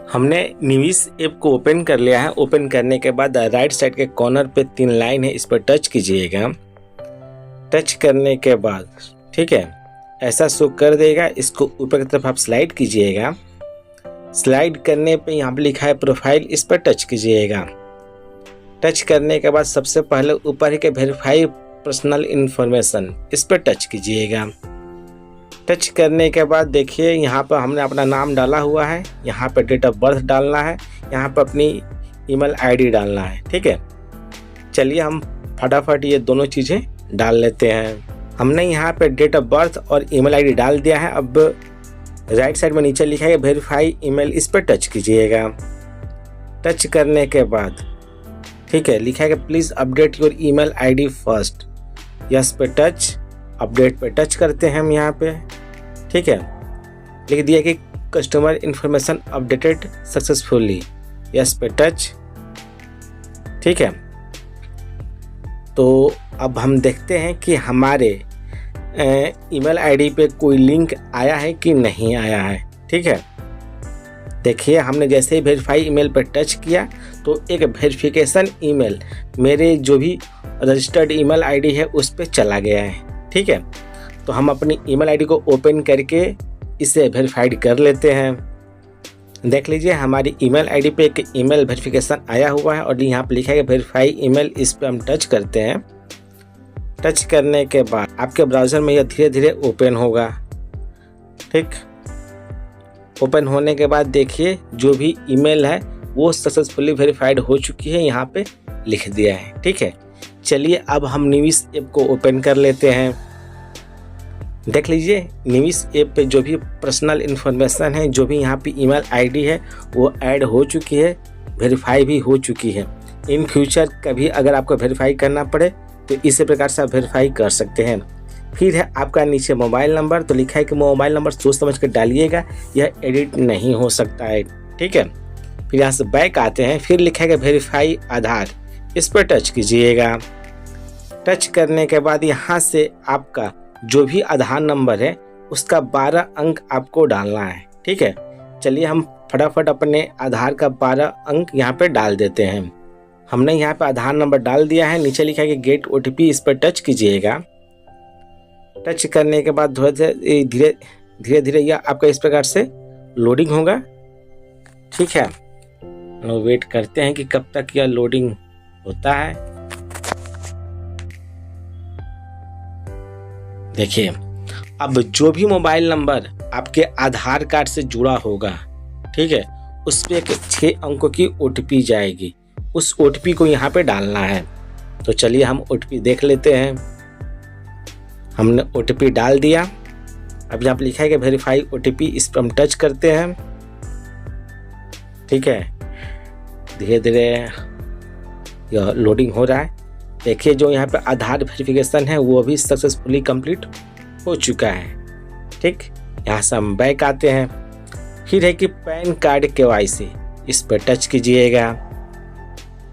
हमने निविस ऐप को ओपन कर लिया है। ओपन करने के बाद राइट साइड के कॉर्नर पे 3 लाइन है, इस पर टच कीजिएगा। टच करने के बाद ठीक है ऐसा शो कर देगा। इसको ऊपर की तरफ आप स्लाइड कीजिएगा। स्लाइड करने पे यहाँ पे लिखा है प्रोफाइल, इस पर टच कीजिएगा। टच करने के बाद सबसे पहले ऊपर है कि वेरीफाई पर्सनल इन्फॉर्मेशन, इस पर टच कीजिएगा। टच करने के बाद देखिए यहाँ पर हमने अपना नाम डाला हुआ है, यहाँ पर डेट ऑफ बर्थ डालना है, यहाँ पर अपनी ईमेल आईडी डालना है। ठीक है, चलिए हम फटाफट ये दोनों चीज़ें डाल लेते हैं। हमने यहाँ पे डेट ऑफ बर्थ और ईमेल आईडी डाल दिया है। अब राइट साइड में नीचे लिखा है वेरीफाई ईमेल, इस पर टच कीजिएगा। टच करने के बाद ठीक है लिखा है कि please update your email ID first, yes पे टच। अपडेट पे टच करते हैं हम यहाँ पे। ठीक है, लिख दिया कि customer information updated successfully, yes पे टच। ठीक है, तो अब हम देखते हैं कि हमारे ईमेल आईडी पे कोई लिंक आया है कि नहीं आया है। ठीक है, देखिए हमने जैसे ही वेरीफाई ईमेल पर टच किया तो एक वेरिफिकेशन ईमेल मेरे जो भी रजिस्टर्ड ईमेल आईडी है उस पर चला गया है। ठीक है, तो हम अपनी ईमेल आईडी को ओपन करके इसे वेरीफाइड कर लेते हैं। देख लीजिए हमारी ईमेल आईडी पे एक ईमेल वेरिफिकेशन आया हुआ है और यहाँ पे लिखा है वेरीफाई ईमेल, इस पर हम टच करते हैं। टच करने के बाद आपके ब्राउज़र में यह धीरे धीरे ओपन होगा। ठीक, ओपन होने के बाद देखिए जो भी ईमेल है वो सक्सेसफुली वेरीफाइड हो चुकी है, यहाँ पे लिख दिया है। ठीक है, चलिए अब हम निविस ऐप को ओपन कर लेते हैं। देख लीजिए निविस ऐप पे जो भी पर्सनल इन्फॉर्मेशन है, जो भी यहाँ पे ईमेल आईडी है वो ऐड हो चुकी है, वेरीफाई भी हो चुकी है। इन फ्यूचर कभी अगर आपको वेरीफाई करना पड़े तो इसी प्रकार से आप वेरीफाई कर सकते हैं। फिर है आपका नीचे मोबाइल नंबर, तो लिखा है कि मोबाइल नंबर सोच समझ कर डालिएगा, यह एडिट नहीं हो सकता है। ठीक है, फिर यहाँ से बैक आते हैं। फिर लिखा है कि वेरीफाई आधार, इस पर टच कीजिएगा। टच करने के बाद यहाँ से आपका जो भी आधार नंबर है उसका 12 अंक आपको डालना है। ठीक है, चलिए हम फटाफट अपने आधार का 12 अंक यहाँ पे डाल देते हैं। हमने यहाँ पे आधार नंबर डाल दिया है। नीचे लिखा है कि गेट ओटीपी, इस पर टच कीजिएगा। टच करने के बाद धीरे धीरे यह आपका इस प्रकार से लोडिंग होगा। ठीक है, वेट करते हैं कि कब तक यह लोडिंग होता है। देखिए अब जो भी मोबाइल नंबर आपके आधार कार्ड से जुड़ा होगा, ठीक है, उस पर एक 6 अंकों की ओटीपी जाएगी। उस ओटीपी को यहाँ पे डालना है। तो चलिए हम ओटीपी देख लेते हैं। हमने ओटीपी डाल दिया। अब यहाँ पे लिखा है कि वेरीफाई ओटीपी, इस पर हम टच करते हैं। ठीक है, धीरे धीरे यह लोडिंग हो रहा है। देखिए जो यहाँ पे आधार वेरिफिकेशन है वो भी सक्सेसफुली कंप्लीट हो चुका है। ठीक, यहाँ से हम बैक आते हैं। फिर है कि पैन कार्ड केवाईसी, इस पर टच कीजिएगा।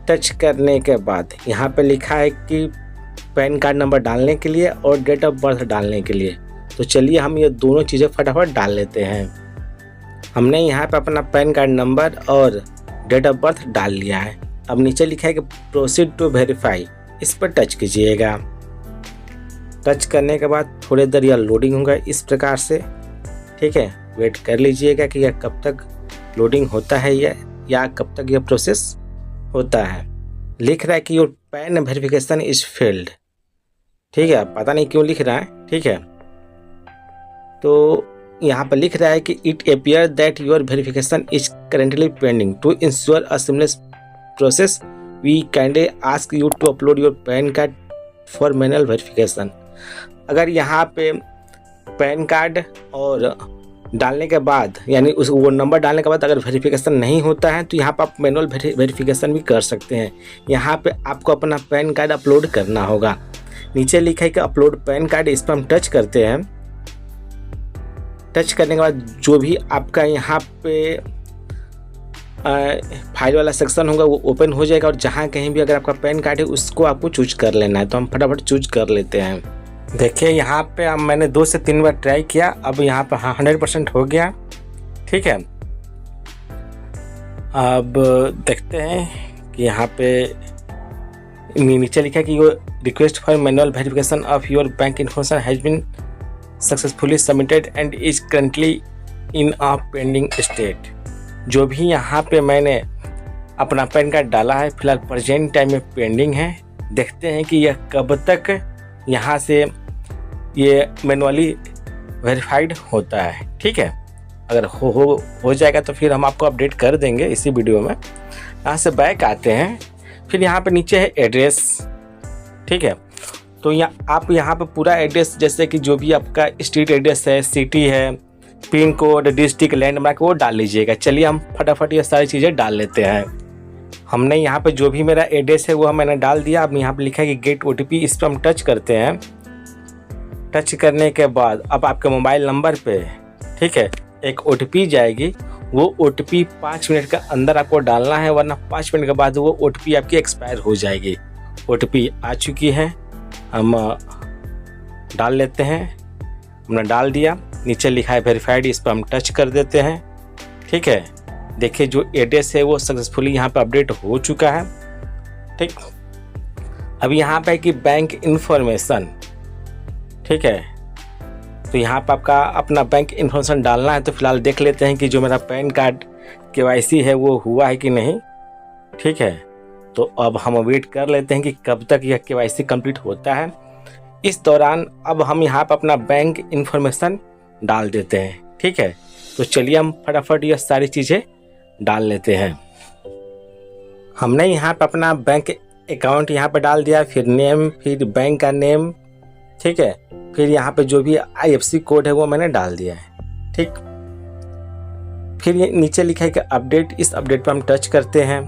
टच करने के बाद यहाँ पे लिखा है कि पैन कार्ड नंबर डालने के लिए और डेट ऑफ बर्थ डालने के लिए। तो चलिए हम ये दोनों चीज़ें फटाफट डाल लेते हैं। हमने यहाँ पे अपना पैन कार्ड नंबर और डेट ऑफ बर्थ डाल लिया है। अब नीचे लिखा है कि प्रोसीड टू वेरीफाई, इस पर टच कीजिएगा। टच करने के बाद थोड़ी देर यह लोडिंग होगा इस प्रकार से। ठीक है, वेट कर लीजिएगा कि यह कब तक लोडिंग होता है या कब तक यह प्रोसेस होता है। लिख रहा है कि your pan verification is failed. ठीक है, पता नहीं क्यों लिख रहा है। ठीक है, तो यहाँ पर लिख रहा है कि it appear that your verification is currently pending, to ensure a seamless process we kindly ask you to upload your PAN card for manual verification. अगर यहाँ पे पैन कार्ड और डालने के बाद यानी वो नंबर डालने के बाद अगर वेरिफिकेशन नहीं होता है तो यहाँ पर आप मैनुअल वेरिफिकेशन भी कर सकते हैं। यहाँ पे आपको अपना पैन कार्ड अपलोड करना होगा। नीचे लिखा है कि अपलोड पैन कार्ड, इस पर हम टच करते हैं। टच करने के बाद जो भी आपका यहाँ पे फाइल वाला सेक्शन होगा वो ओपन हो जाएगा और जहाँ कहीं भी अगर आपका पैन कार्ड है उसको आपको चूज कर लेना है। तो हम फटाफट चूज कर लेते हैं। देखिए यहाँ पे मैंने 2 से 3 बार ट्राई किया, अब यहाँ पे 100% हो गया। ठीक है, अब देखते हैं कि यहाँ पे नीचे लिखा है कि your request for manual verification of your bank information has been successfully submitted and is currently in a pending state. जो भी यहाँ पे मैंने अपना पैन कार्ड डाला है फिलहाल प्रेजेंट टाइम में पेंडिंग है। देखते हैं कि यह कब तक यहाँ से ये मैनुअली वेरीफाइड होता है। ठीक है, अगर हो जाएगा तो फिर हम आपको अपडेट कर देंगे इसी वीडियो में। यहाँ से बैक आते हैं, फिर यहाँ पे नीचे है एड्रेस। ठीक है, तो आप यहाँ पे पूरा एड्रेस जैसे कि जो भी आपका स्ट्रीट एड्रेस है, सिटी है, पिन कोड, डिस्ट्रिक्ट, लैंडमार्क वो डाल लीजिएगा। चलिए हम फटाफट ये सारी चीज़ें डाल लेते हैं। हमने यहाँ पे जो भी मेरा एड्रेस है वो मैंने डाल दिया। अब यहाँ पे लिखा है कि गेट OTP, इस पर हम टच करते हैं। टच करने के बाद अब आपके मोबाइल नंबर पे ठीक है एक OTP जाएगी। वो OTP 5 मिनट के अंदर आपको डालना है, वरना 5 मिनट के बाद वो OTP आपकी एक्सपायर हो जाएगी। OTP आ चुकी है, हम डाल लेते हैं। हमने डाल दिया, नीचे लिखा है वेरीफाइड, इस पर हम टच कर देते हैं। ठीक है, देखिए जो एड्रेस है वो सक्सेसफुली यहाँ पे अपडेट हो चुका है। ठीक, अब यहाँ पे है कि बैंक इन्फॉर्मेशन। ठीक है, तो यहाँ पर आपका अपना बैंक इन्फॉर्मेशन डालना है। तो फिलहाल देख लेते हैं कि जो मेरा पैन कार्ड KYC है वो हुआ है कि नहीं। ठीक है, तो अब हम वेट कर लेते हैं कि कब तक यह KYC कंप्लीट होता है। इस दौरान अब हम यहाँ पर अपना बैंक इन्फॉर्मेशन डाल देते हैं। ठीक है, तो चलिए हम फटाफट ये सारी चीज़ें डाल लेते हैं। हमने यहाँ पर अपना बैंक अकाउंट यहाँ पर डाल दिया, फिर नेम, फिर बैंक का नेम। ठीक है, फिर यहाँ पे जो भी IFSC कोड है वो मैंने डाल दिया है। ठीक, फिर ये नीचे लिखा है कि अपडेट, इस अपडेट पर हम टच करते हैं।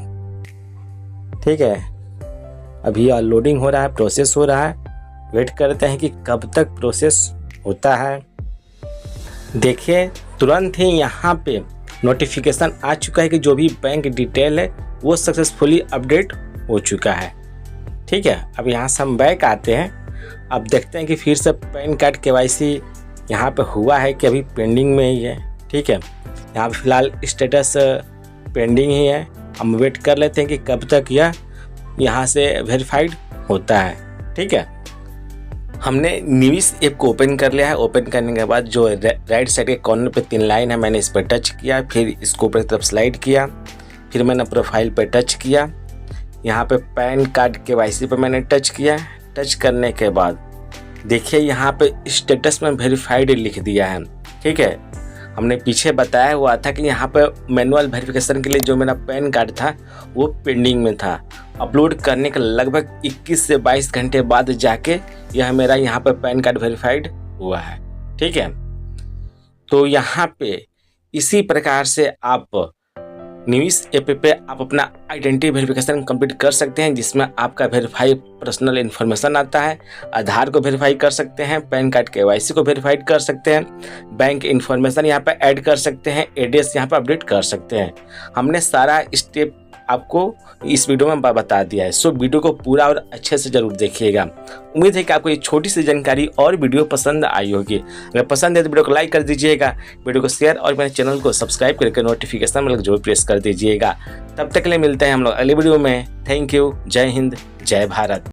ठीक है, अभी लोडिंग हो रहा है, प्रोसेस हो रहा है। वेट करते हैं कि कब तक प्रोसेस होता है। देखिए तुरंत ही यहाँ पे नोटिफिकेशन आ चुका है कि जो भी बैंक डिटेल है वो सक्सेसफुली अपडेट हो चुका है। ठीक है, अब यहाँ से हम बैक आते हैं। अब देखते हैं कि फिर से पैन कार्ड KYC यहाँ पे हुआ है कि अभी पेंडिंग में ही है। ठीक है, यहाँ पे फिलहाल स्टेटस पेंडिंग ही है। हम वेट कर लेते हैं कि कब तक यह यहाँ से वेरीफाइड होता है। ठीक है, हमने निविस ऐप को ओपन कर लिया है। ओपन करने के बाद जो राइट साइड के कॉर्नर पे 3 लाइन है, मैंने इस पर टच किया, फिर इसको ऊपर की तरफ स्लाइड किया, फिर मैंने प्रोफाइल पर टच किया। यहाँ पे पैन कार्ड KYC पर मैंने टच किया। टच करने के बाद देखिए यहाँ पे स्टेटस में वेरीफाइड लिख दिया है। ठीक है, हमने पीछे बताया हुआ था कि यहाँ पे मैनुअल वेरिफिकेशन के लिए जो मेरा पैन कार्ड था वो पेंडिंग में था। अपलोड करने के लगभग 21 से 22 घंटे बाद जाके यह मेरा यहाँ पे पैन कार्ड वेरीफाइड हुआ है। ठीक है, तो यहाँ पे इसी प्रकार से आप निविस ऐप पे आप अपना आइडेंटिटी वेरिफिकेशन कंप्लीट कर सकते हैं, जिसमें आपका वेरीफाई पर्सनल इन्फॉर्मेशन आता है। आधार को वेरीफाई कर सकते हैं, पैन कार्ड KYC को वेरीफाइड कर सकते हैं, बैंक इन्फॉर्मेशन यहाँ पे ऐड कर सकते हैं, एड्रेस यहाँ पे अपडेट कर सकते हैं। हमने सारा स्टेप आपको इस वीडियो में बता दिया है। सो वीडियो को पूरा और अच्छे से जरूर देखिएगा। उम्मीद है कि आपको ये छोटी सी जानकारी और वीडियो पसंद आई होगी। अगर पसंद है तो वीडियो को लाइक कर दीजिएगा, वीडियो को शेयर और मेरे चैनल को सब्सक्राइब करके नोटिफिकेशन बेल जरूर प्रेस कर दीजिएगा। तब तक के लिए मिलते हैं हम लोग अगले वीडियो में। थैंक यू, जय हिंद, जय भारत।